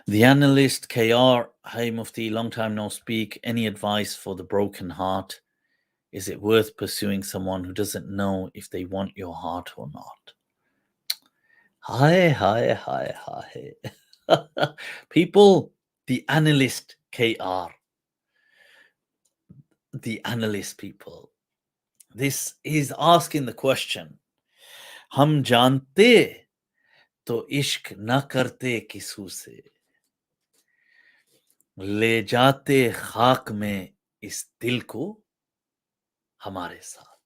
The analyst KR, hey Mufti, long time no speak. Any advice for the broken heart? Is it worth pursuing someone who doesn't know if they want your heart or not? Hi, hi, hi, hi. People, the analyst KR, the analyst people. This is asking the question. हम जानते तो इश्क न करते किसू से ले जाते खाक में इस दिल को हमारे साथ.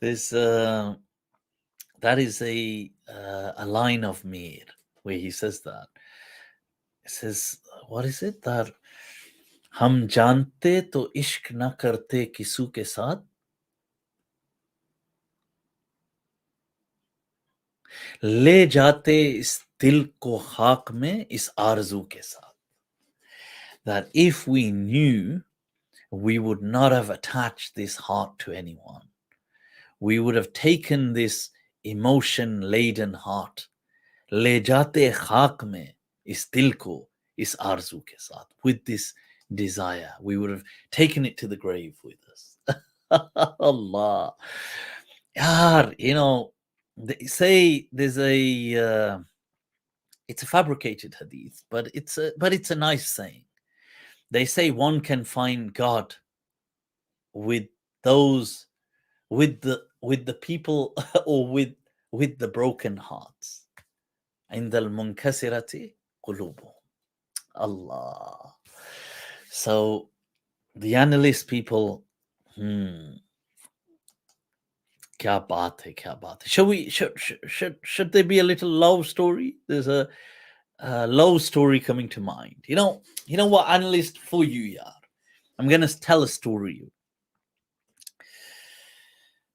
This that is a line of Mir where he says that. It says, what is it that हम जानते तो इश्क न करते किसू के साथ ले जाते इस दिल को खाक में इस आरज़ू के साथ. That if we knew, we would not have attached this heart to anyone. We would have taken this emotion laden heart, ले जाते खाक में इस दिल को इस आरज़ू के साथ, with this desire, we would have taken it to the grave with us. Allah. Yaar, you know, they say there's it's a fabricated hadith, but it's a nice saying. They say one can find God with those with the people or with the broken hearts. عند المنكسرة قلوبهم. Allah. So the analyst people, kya baat hai, kya baat hai. Should there be a little love story? There's a love story coming to mind. You know what, analyst, for you, yaar. I'm gonna tell a story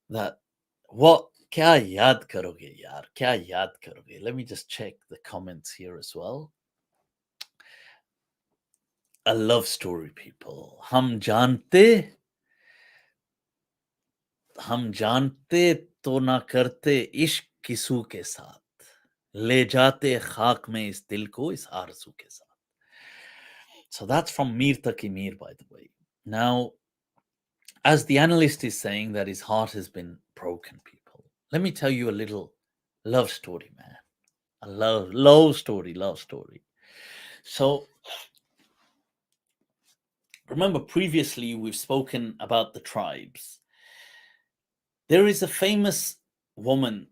that what kya yaad karoge, yaar, kya yaad karoge. Let me just check the comments here as well. A love story, people. हम जानते तो ना करते इश्क किसू के साथ ले जाते खाक में इस दिल को इस आरज़ू के साथ. So that's from Mir Taki Mir, by the way. Now, as the analyst is saying that his heart has been broken, people, let me tell you a little love story, man. A love story. So, remember previously we've spoken about the tribes. There is a famous woman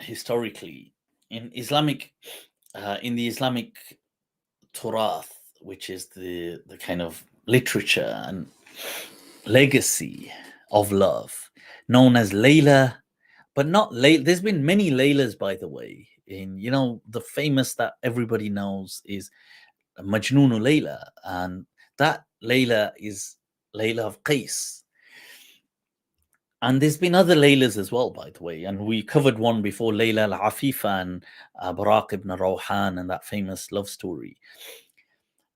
historically in the Islamic Turath, which is the kind of literature and legacy of love, known as Layla, but not Layla. There's been many Laylas, by the way. In the famous that everybody knows is Majnoonu Layla, and that Layla is Layla of Qais. And there's been other Laylas as well, by the way. And we covered one before, Layla al-Afifa and Baraq ibn Rawhan, and that famous love story.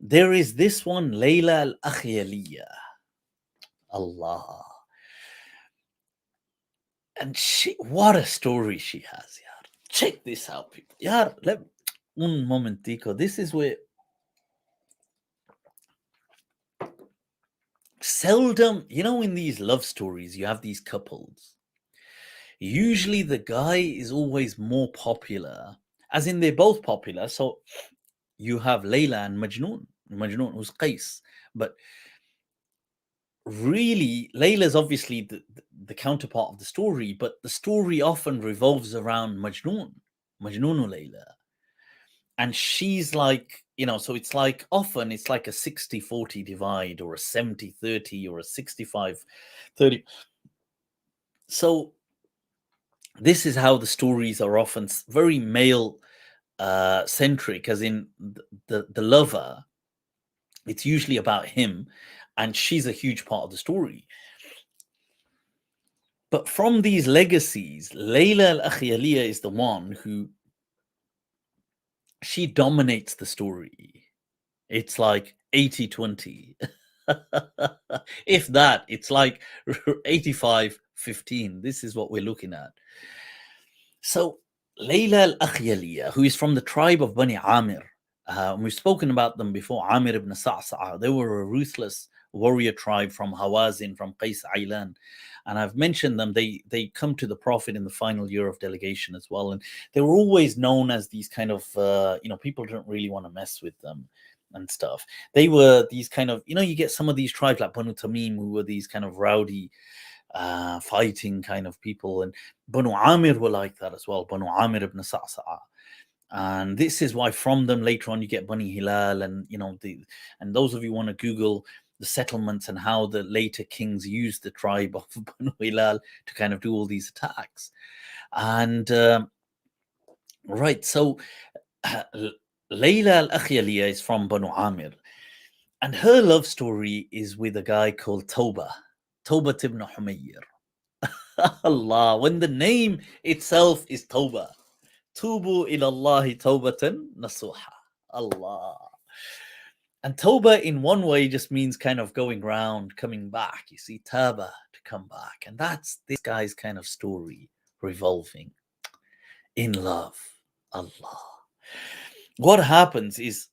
There is this one, Layla al-Akhyaliyya. Allah. And what a story she has, yaar. Check this out, people. Yaar, un momentico. This is where seldom, in these love stories, you have these couples. Usually the guy is always more popular, as in they're both popular. So you have Layla and Majnoon who's Qais. But really, Layla's obviously the counterpart of the story, but the story often revolves around Majnoonu Layla. And she's like, so it's like often it's like a 60-40 divide or a 70-30 or a 65-30. So this is how the stories are often very male centric, as in the lover, it's usually about him and she's a huge part of the story. But from these legacies, Layla al-Akhyaliyya is the one who she dominates the story. It's like 80-20. If that, it's like 85-15. This is what we're looking at. So Layla al-Akhyaliyya, who is from the tribe of Bani Amir. We've spoken about them before. Amir ibn Sa'sa'a. They were a ruthless warrior tribe from Hawazin, from Qais Ailan. And I've mentioned them. They come to the Prophet in the final year of delegation as well. And they were always known as these kind of, people don't really want to mess with them and stuff. They were these kind of, you get some of these tribes like Banu Tamim, who were these kind of rowdy, fighting kind of people. And Banu Amir were like that as well. Banu Amir ibn Sa'sa'a. And this is why from them later on you get Bani Hilal, and and those of you want to Google the settlements and how the later kings used the tribe of Banu Hilal to kind of do all these attacks. And right, so Layla al-Akhyaliyya is from Banu Amir, and her love story is with a guy called Tawba ibn Humayyir. Allah, when the name itself is Tawba. Tubu ilallahi tawbatan nasuha. Allah. And Tawba in one way just means kind of going round, coming back. You see, Taba, to come back. And that's this guy's kind of story revolving in love. Allah. What happens is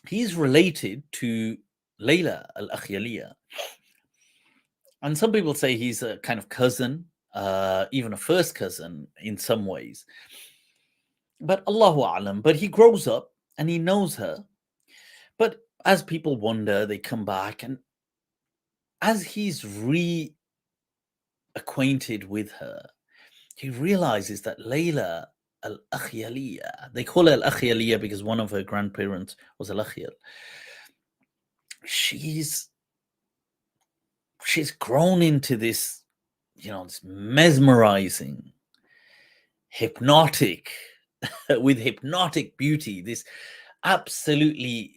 he's related to Layla al-Akhyaliyya. And some people say he's a kind of cousin, even a first cousin in some ways. But Allahu A'lam. But he grows up and he knows her. But as people wonder, they come back, and as he's reacquainted with her, he realizes that Layla al-Akhyaliyya, they call her al-Akhyaliyya because one of her grandparents was al-Akhyal. She's grown into this, this mesmerizing, hypnotic, with hypnotic beauty, this absolutely,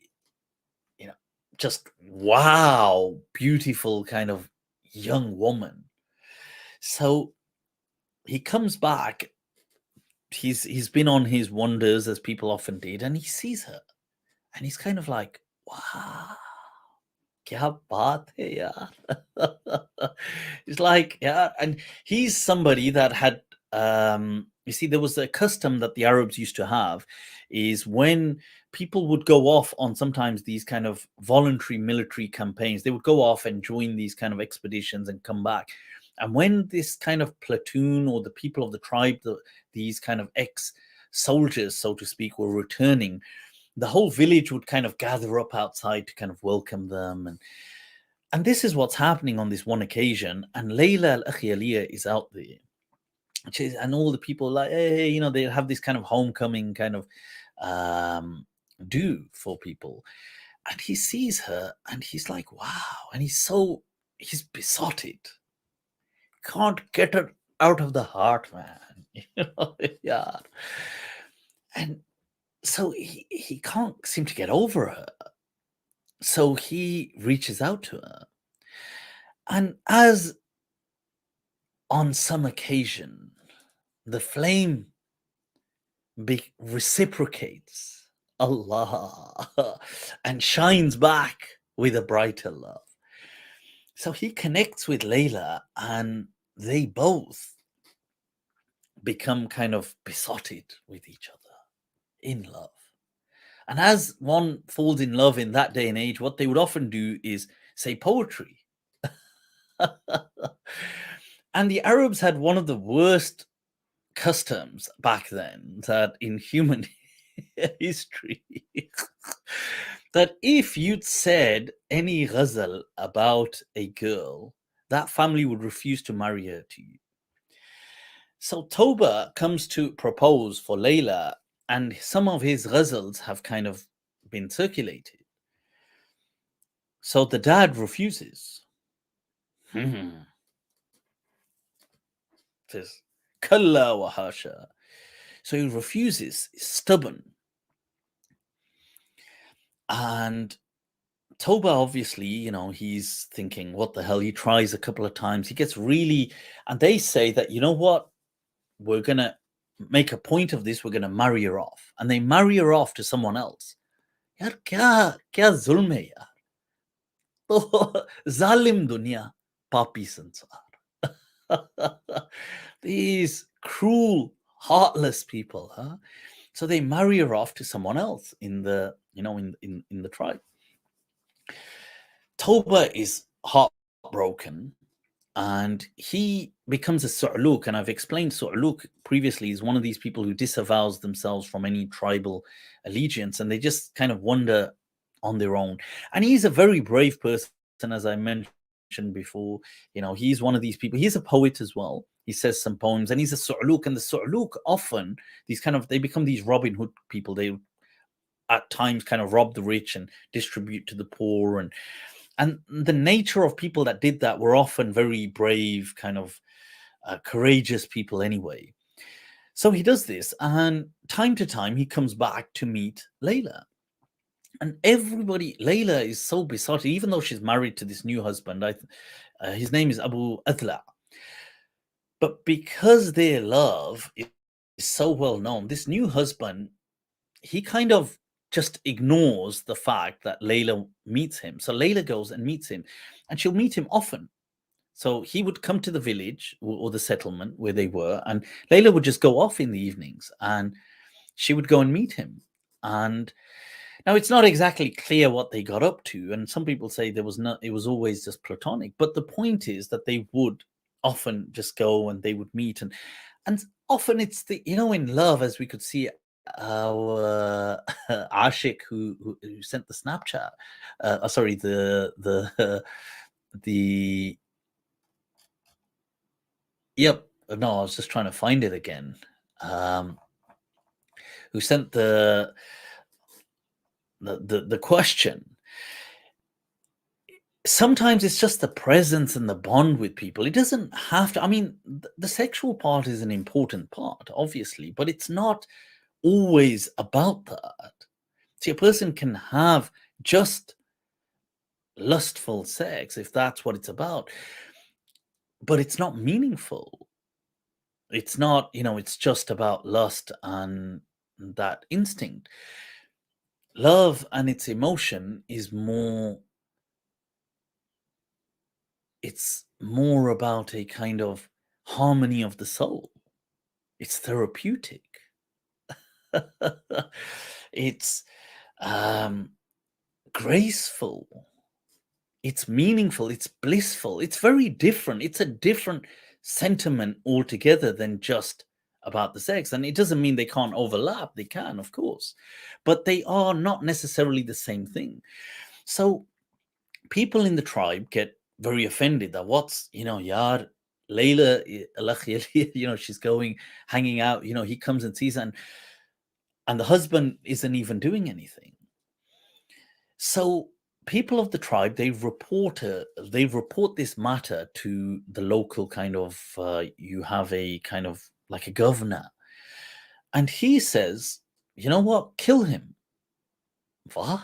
just wow, beautiful kind of young woman. So he comes back. He's been on his wanders, as people often did, and he sees her, and he's kind of like, wow, kya baat hai yaar. It's like, yeah, and he's somebody that had, you see, there was a custom that the Arabs used to have, is when people would go off on sometimes these kind of voluntary military campaigns, they would go off and join these kind of expeditions and come back. And when this kind of platoon or the people of the tribe, these kind of ex-soldiers, so to speak, were returning, the whole village would kind of gather up outside to kind of welcome them. And this is what's happening on this one occasion. And Layla al-Akhyaliyya is out there. And all the people like, hey, they have this kind of homecoming kind of do for people. And he sees her and he's like, wow. And he's besotted. Can't get her out of the heart, man. Yeah. And so he can't seem to get over her. So he reaches out to her. And as on some occasion, the flame reciprocates, Allah, and shines back with a brighter love. So he connects with Layla, and they both become kind of besotted with each other in love. And as one falls in love in that day and age, what they would often do is say poetry. And the Arabs had one of the worst customs back then, that in human history, that if you'd said any ghazal about a girl, that family would refuse to marry her to you. So Tawba comes to propose for Layla, and some of his ghazals have kind of been circulated. So the dad refuses. Says, Kalla wa hasha. So he refuses, he's stubborn. And Tawba, obviously, he's thinking, what the hell? He tries a couple of times. He gets really, and they say that, you know what? We're going to make a point of this. We're going to marry her off. And they marry her off to someone else. Yaar, kya zulm hai yaar? To zalim dunya, papi sansar. These cruel, heartless people, huh? So they marry her off to someone else in the, in the tribe. Tawba is heartbroken, and he becomes a su'luk. And I've explained su'luk previously is one of these people who disavows themselves from any tribal allegiance, and they just kind of wander on their own. And he's a very brave person, as I mentioned before. He's one of these people. He's a poet as well. He says some poems, and he's a su'luk. And the su'luk often, they become these Robin Hood people. They at times kind of rob the rich and distribute to the poor, and the nature of people that did that were often very brave, kind of courageous people anyway. So he does this, and time to time he comes back to meet Layla. And Layla is so besotted, even though she's married to this new husband. His name is Abu Adla. But because their love is so well known, this new husband, he kind of just ignores the fact that Layla meets him. So Layla goes and meets him, and she'll meet him often. So he would come to the village or the settlement where they were, and Layla would just go off in the evenings, and she would go and meet him. And now it's not exactly clear what they got up to, and some people say there was not. It was always just platonic. But the point is that they would often just go and they would meet, and often it's the, in love, as we could see our Ashik who sent the Snapchat. Sorry, the yep. No, I was just trying to find it again. Who sent the question? Sometimes it's just the presence and the bond with people. It doesn't have to. I mean, the sexual part is an important part, obviously, but it's not always about that. See, a person can have just lustful sex if that's what it's about, but it's not meaningful. It's not, it's just about lust and that instinct. Love and its emotion is more, it's more about a kind of harmony of the soul. It's therapeutic. It's graceful. It's meaningful. It's blissful. It's very different. It's a different sentiment altogether than just about the sex. And it doesn't mean they can't overlap. They can, of course, but they are not necessarily the same thing. So people in the tribe get very offended that what's, Yar, Layla, Akhyaliyya, she's going, hanging out, he comes and sees her, and the husband isn't even doing anything. So people of the tribe, they report this matter to the local kind of, you have a kind of like a governor, and he says, you know what, kill him. What?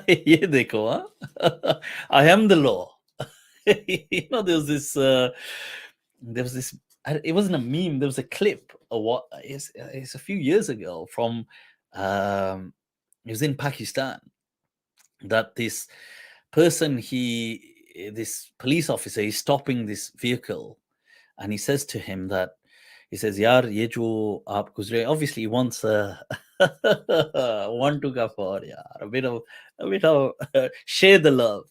Ye dekho, huh? I am the law. There was this it wasn't a meme, there was a clip of what it's a few years ago from it was in Pakistan, that this person, this police officer, is stopping this vehicle, and he says to him that, he says, "Yaar, ye jo aap guzre," obviously he wants one to go for, yaar, a bit of share the love.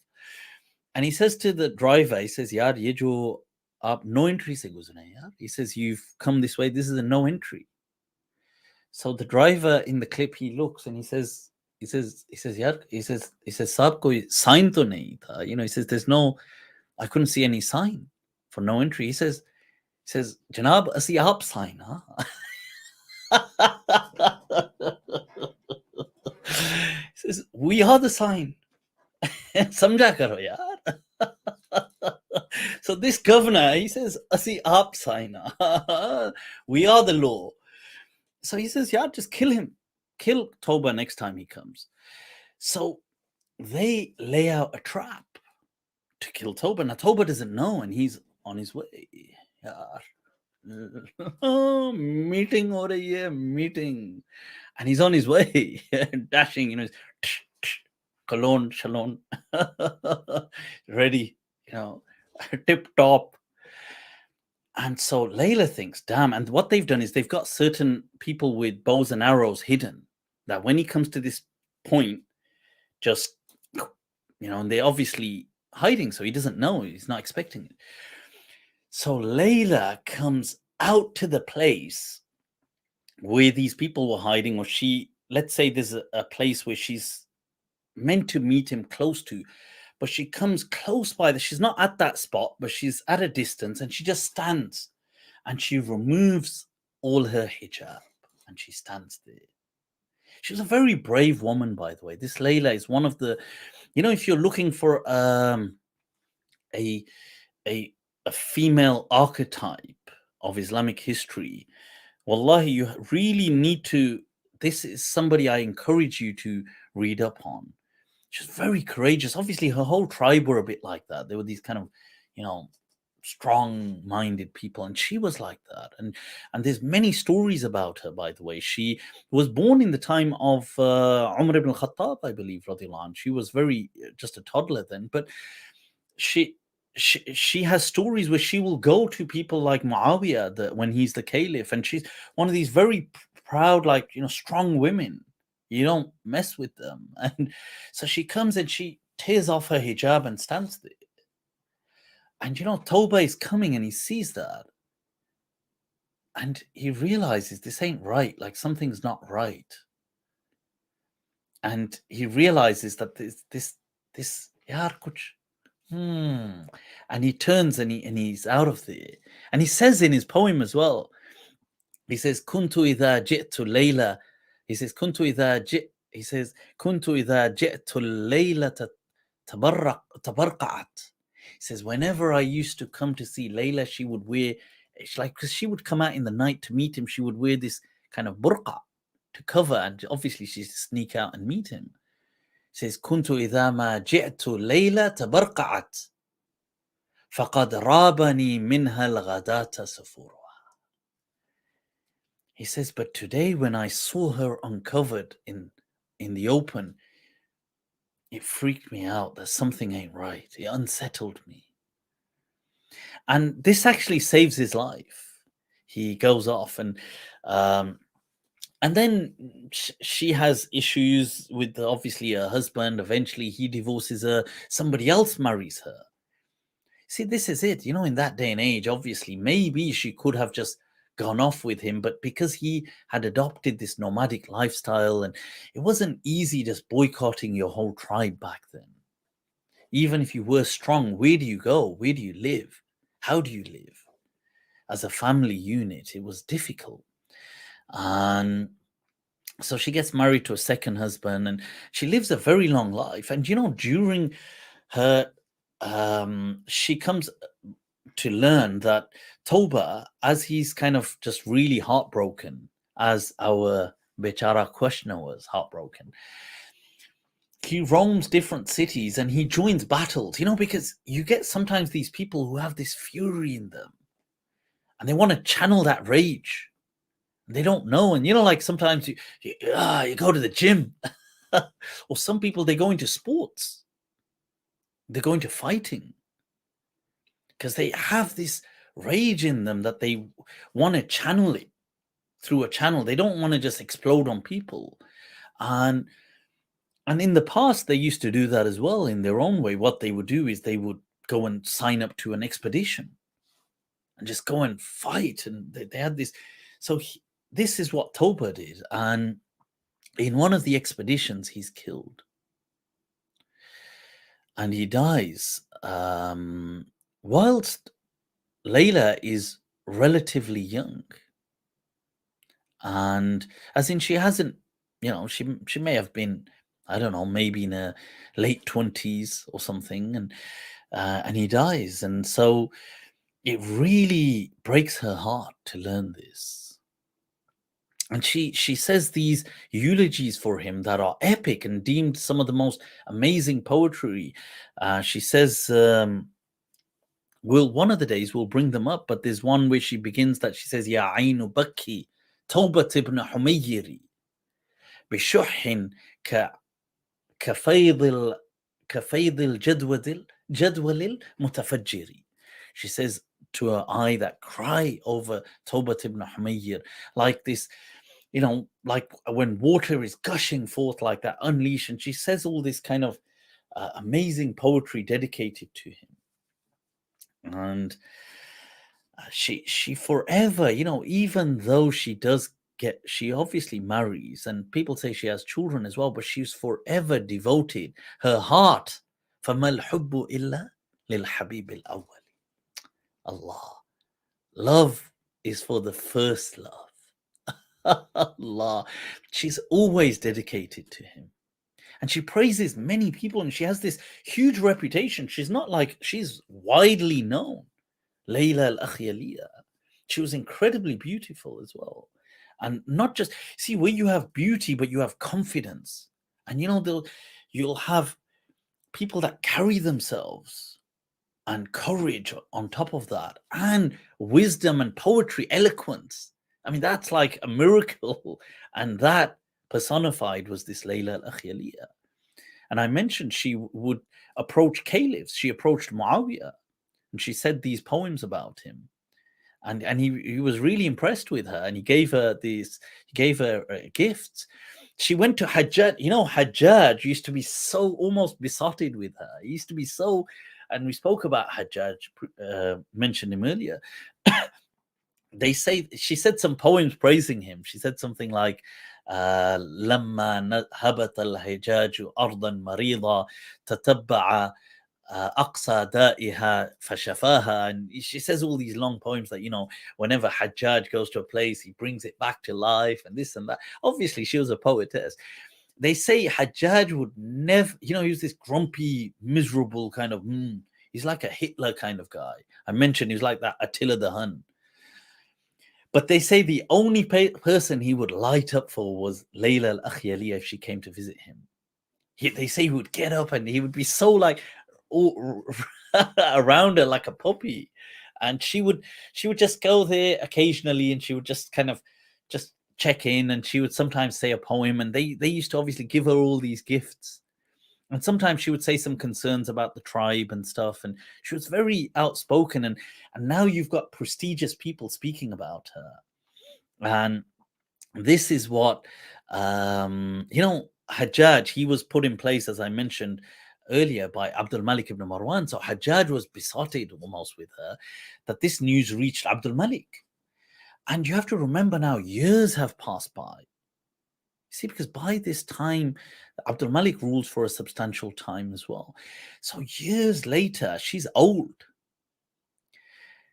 And he says to the driver, he says, "Yaar, ye jo aap no entry se guzre, yaar." He says, "You've come this way, this is a no entry." So the driver in the clip, he looks and "Yaar," "Saab koi sign to nahi tha." He says, I couldn't see any sign for no entry. He says, "Janab, asi aap sign, huh?" He says, "We are the sign." Samjha karo, yaar. So this governor, he says, "Asi aap sign, huh?" We are the law. So he says, "Yeah, just kill him. Kill Tawba next time he comes." So they lay out a trap to kill Tawba. Now Tawba doesn't know, and he's on his way. Meeting over here, meeting. And he's on his way, dashing, cologne, shalom, ready, tip top. And so Layla thinks, damn. And what they've done is they've got certain people with bows and arrows hidden, that when he comes to this point, just, and they're obviously hiding, so he doesn't know. He's not expecting it. So Layla comes out to the place where these people were hiding, or let's say there's a place where she's meant to meet him close to, but she comes close by. She's not at that spot, but she's at a distance, and she just stands, and she removes all her hijab, and she stands there. She was a very brave woman, by the way. This Layla is one of the, if you're looking for a a female archetype of Islamic history, wallahi, you really need to. This is somebody I encourage you to read up on. She's very courageous. Obviously, her whole tribe were a bit like that. They were these kind of, strong-minded people, and she was like that. And there's many stories about her, by the way. She was born in the time of Umar ibn al-Khattab, I believe, radiallahu anh. She was just a toddler then, but she she has stories where she will go to people like Muawiyah when he's the caliph, and she's one of these very proud, like, strong women. You don't mess with them. And so she comes and she tears off her hijab and stands there. And Tawba is coming, and he sees that. And he realizes this ain't right, like something's not right. And he realizes that this yaar kuch. And he turns and he's out of there. And he says in his poem as well, he says, Kuntu idha ji'tu Layla. He says, Kuntu idha ji'tu Layla tabarqa'at. He says, whenever I used to come to see Layla, she would wear, because she would come out in the night to meet him, she would wear this kind of burqa to cover, and obviously she'd sneak out and meet him. He says, Kuntu idha ma ji'tu Layla tabarqa'at. فَقَدْ رَابَنِي مِنْهَا الْغَدَاةَ سَفُورُهَا. He says, but today when I saw her uncovered in the open, it freaked me out that something ain't right. It unsettled me. And this actually saves his life. He goes off, and then she has issues with, obviously, her husband. Eventually he divorces her. Somebody else marries her. See, this is it. In that day and age, obviously, maybe she could have just gone off with him, but because he had adopted this nomadic lifestyle, and it wasn't easy just boycotting your whole tribe back then. Even if you were strong, where do you go? Where do you live? How do you live? As a family unit, it was difficult. And so she gets married to a second husband, and she lives a very long life. And during her she comes to learn that Tawba, as he's kind of just really heartbroken, as our Bechara questioner was heartbroken, he roams different cities and he joins battles, because you get sometimes these people who have this fury in them and they want to channel that rage. And they don't know. And, like sometimes you go to the gym or some people, they go into sports. They're going to fighting because they have this rage in them that they want to channel it through a channel. They don't want to just explode on people. And in the past, they used to do that as well in their own way. What they would do is they would go and sign up to an expedition and just go and fight. And they had this. So this is what Tawba did. And in one of the expeditions, he's killed. And he dies whilst Layla is relatively young. And as in, she hasn't, she may have been, I don't know, maybe in her late 20s or something. And he dies. And so it really breaks her heart to learn this. And she says these eulogies for him that are epic and deemed some of the most amazing poetry. She says, one of the days we'll bring them up, but there's one where she begins that she says, Ya aynu bakki, Tawba ibn Humayyir, بشح كفيض الجدول المتفجر. She says, to her eye that cry over Tawba ibn Humayyir, like this, like when water is gushing forth like that, unleashed. And she says all this kind of amazing poetry dedicated to him. And she forever, even though she obviously marries, and people say she has children as well, but she's forever devoted her heart. فَمَا الْحُبُّ إِلَّا لِلْحَبِيبِ الْأَوَّلِ. Allah. Love is for the first love. Allah. She's always dedicated to him. And she praises many people, and she has this huge reputation. She's widely known. Layla al-Akhyaliyya. She was incredibly beautiful as well. And not just, see, where you have beauty, but you have confidence. And you'll have people that carry themselves and courage on top of that, and wisdom and poetry, eloquence. I mean, that's like a miracle. And that personified was this Layla al-Akhyaliyya. And I mentioned she would approach caliphs. She approached Muawiyah, and she said these poems about him. And he was really impressed with her, and he gave her gifts. She went to Hajjaj. Hajjaj used to be so almost besotted with her. He used to be so, and we spoke about Hajjaj, mentioned him earlier. They say she said some poems praising him. She said something like, لما هبط الحجاج أرضا مريضة تتبع أقصى دائها فشفاها. And she says all these long poems that, whenever Hajjaj goes to a place, he brings it back to life, and this and that. Obviously, she was a poetess. They say Hajjaj would never, he was this grumpy, miserable kind of, he's like a Hitler kind of guy. I mentioned he was like that Attila the Hun. But they say the only person he would light up for was Layla al-Akhyaliyya if she came to visit him. They say he would get up and he would be so like all around her like a puppy. And she would just go there occasionally, and she would just kind of just check in, and she would sometimes say a poem, and they used to obviously give her all these gifts. And sometimes she would say some concerns about the tribe and stuff, and she was very outspoken. And now you've got prestigious people speaking about her. And this is what Hajjaj, he was put in place, as I mentioned earlier, by Abdul Malik ibn Marwan. So Hajjaj was besotted almost with her, that this news reached Abdul Malik. And you have to remember now, years have passed by. See, because by this time, Abdul Malik rules for a substantial time as well. So years later, she's old.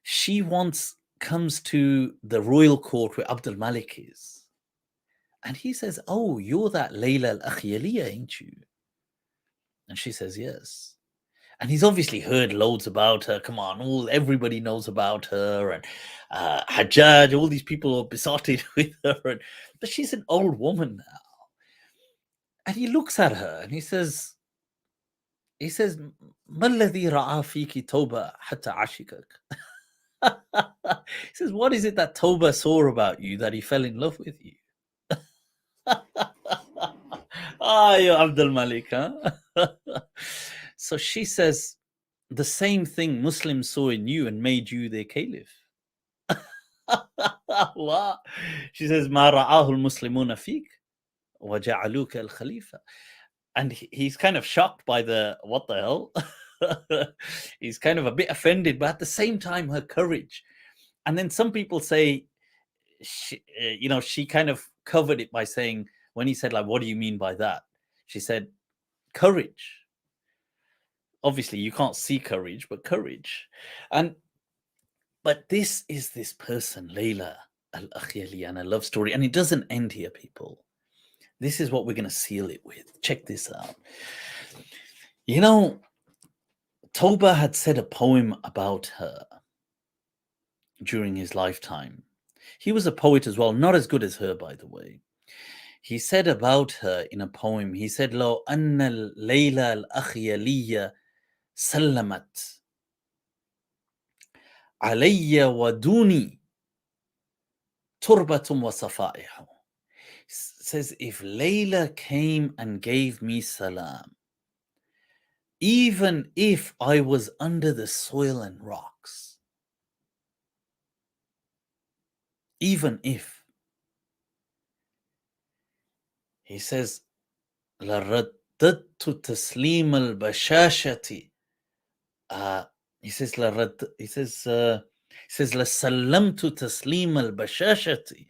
She once comes to the royal court where Abdul Malik is. And he says, "Oh, you're that Layla al-Akhyaliyya, ain't you?" And she says, "Yes." And he's obviously heard loads about her. Come on, everybody knows about her. And Hajjaj, all these people are besotted with her. But she's an old woman now. And he looks at her and he says, "ما الذي رأى فيك توبة حتى عاشقك?" He says, "What is it that Tawba saw about you that he fell in love with you?" You Abdul Malik, huh? So she says, "The same thing Muslims saw in you and made you their caliph." Allah. She says, "ما رآه المسلمون فيك وجعلوك الخليفة." And he's kind of shocked by what the hell? He's kind of a bit offended, but at the same time, her courage. And then some people say, she kind of covered it by saying, when he said, like, "What do you mean by that?" She said, "Courage." Obviously, you can't see courage, but courage. But this is this person, Layla al-Akhyaliyya, and a love story. And it doesn't end here, people. This is what we're going to seal it with. Check this out. Tawba had said a poem about her during his lifetime. He was a poet as well, not as good as her, by the way. He said about her in a poem, he said, "Lo anna Layla al-Akhyaliyya sallamat alayya wa duni turbatum wa safaihu." Says, if Layla came and gave me salam, even if I was under the soil and rocks, even if, he says, لرددت تسليم البشاشة. Uh, he says, he says, لسلمت تسليم البشاشة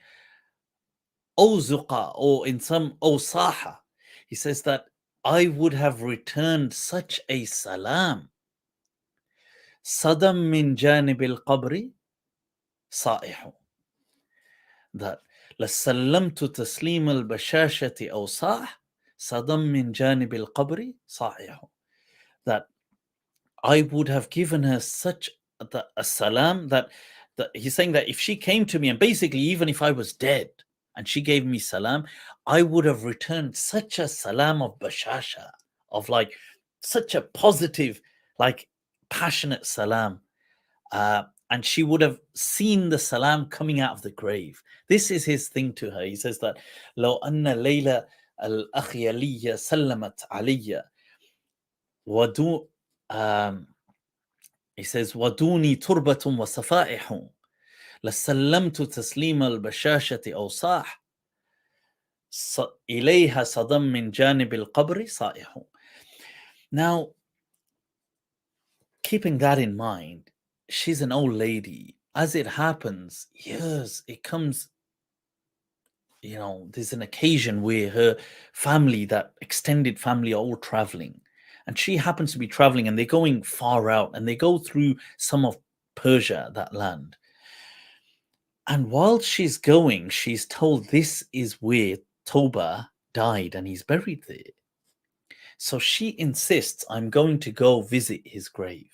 أو زقا, or in some أو he says that I would have returned such a salam. صدم من جانب القبر صائح. That لسلمت تسليم البشاشة أو صاح صدم من جانب القبر صائح. That I would have given her such a salam that he's saying that if she came to me, and basically even if I was dead and she gave me salam, I would have returned such a salam of bashasha, of like such a positive, like passionate salam. And she would have seen the salam coming out of the grave. This is his thing to her. He says that لو أن ليلى الأخيلية سلمت علي ودو he says ودوني تربة وصفائح لسلمت تسليم البشاشة أو صاح إليها صدم من جانب القبر صائح. Now, keeping that in mind, she's an old lady. As it happens, years, it comes, there's an occasion where her family, that extended family, are all traveling. And she happens to be traveling, and they're going far out, and they go through some of Persia, that land. And while she's going, she's told this is where Tawba died, and he's buried there. So she insists, I'm going to go visit his grave.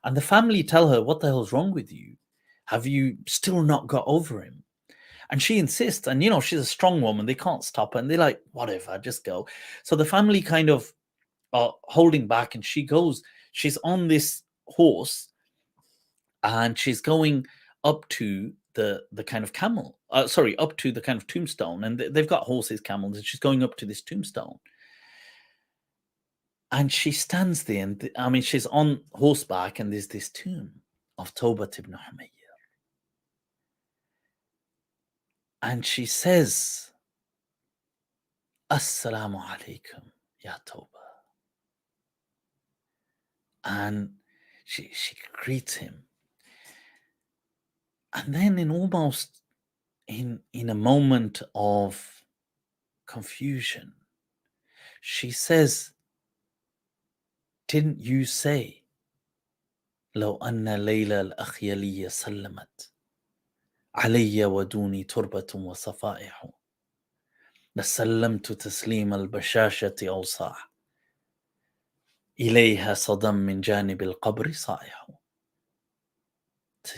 And the family tell her, what the hell's wrong with you? Have you still not got over him? And she insists, and she's a strong woman, they can't stop her, and they're like, whatever, just go. So the family kind of are holding back, and she goes, she's on this horse, and she's going up to the kind of camel, up to the kind of tombstone, and they've got horses, camels, and she's going up to this tombstone. And she stands there, and she's on horseback, and there's this tomb of Tawba ibn Humayyir. And she says, Assalamu alaikum, ya Tawba. And she greets him. And then in a moment of confusion, she says, didn't you say, لو أن ليلى الأخيلية سلمت علي ودوني تربة وصفائح لسلمت تسليم البشاشة أوصاح إليها صدم من جانب القبر صائح.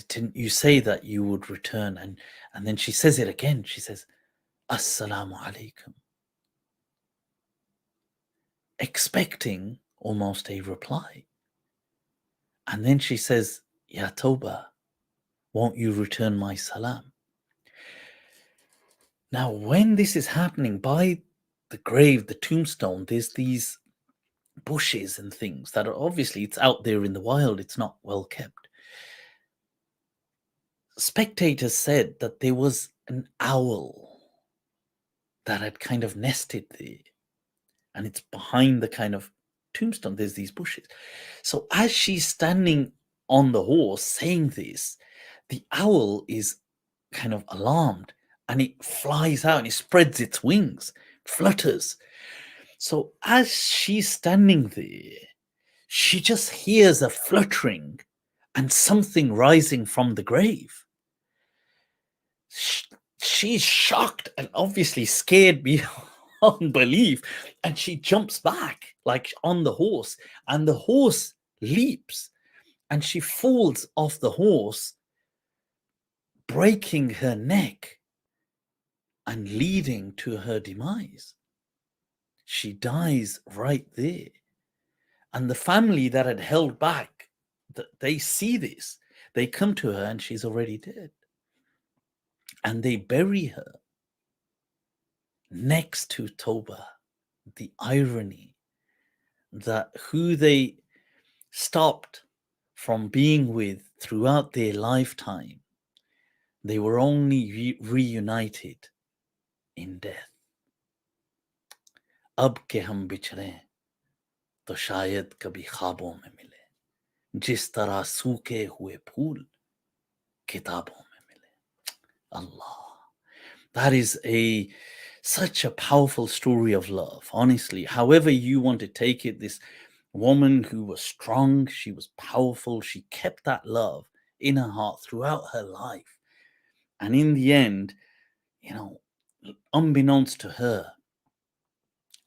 Didn't you say that you would return? And then she says it again. She says, Assalamu alaikum, expecting almost a reply. And then she says, Ya Tawba, won't you return my salam? Now, when this is happening by the grave, the tombstone, there's these bushes and things that are obviously, it's out there in the wild, it's not well kept. Spectators said that there was an owl that had kind of nested there, and it's behind the kind of tombstone. There's these bushes. So as she's standing on the horse saying this, the owl is kind of alarmed, and it flies out and it spreads its wings, flutters. So as she's standing there, she just hears a fluttering and something rising from the grave. She's shocked and obviously scared beyond belief, and she jumps back like on the horse, and the horse leaps, and she falls off the horse, breaking her neck and leading to her demise. She dies right there. And the family that had held back, they see this. They come to her, and she's already dead. And they bury her next to Tawba. The irony that who they stopped from being with throughout their lifetime, they were only reunited in death. अब के हम बिछड़े तो शायद कभी ख्वाबों में मिले, जिस तरह सूखे हुए फूल किताबों में मिले. Allah. That is such a powerful story of love. Honestly, however you want to take it, this woman who was strong, she was powerful, she kept that love in her heart throughout her life. And in the end, you know, unbeknownst to her,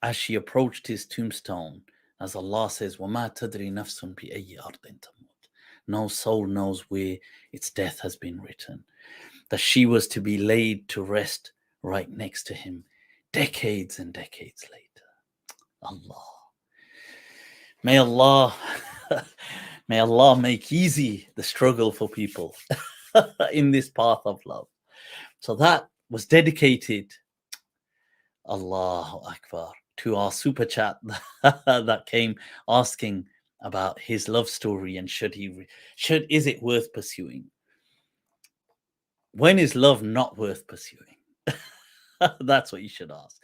as she approached his tombstone, as Allah says, وَمَا تَدْرِي نَفْسٌ بِأَيِّ أَرْضٍ تَمُوتُ. No soul knows where its death has been written. That she was to be laid to rest right next to him decades and decades later. Allah. May Allah may Allah make easy the struggle for people in this path of love. So that was dedicated, Allahu Akbar, to our super chat that came asking about his love story and is it worth pursuing? When is love not worth pursuing? That's what you should ask.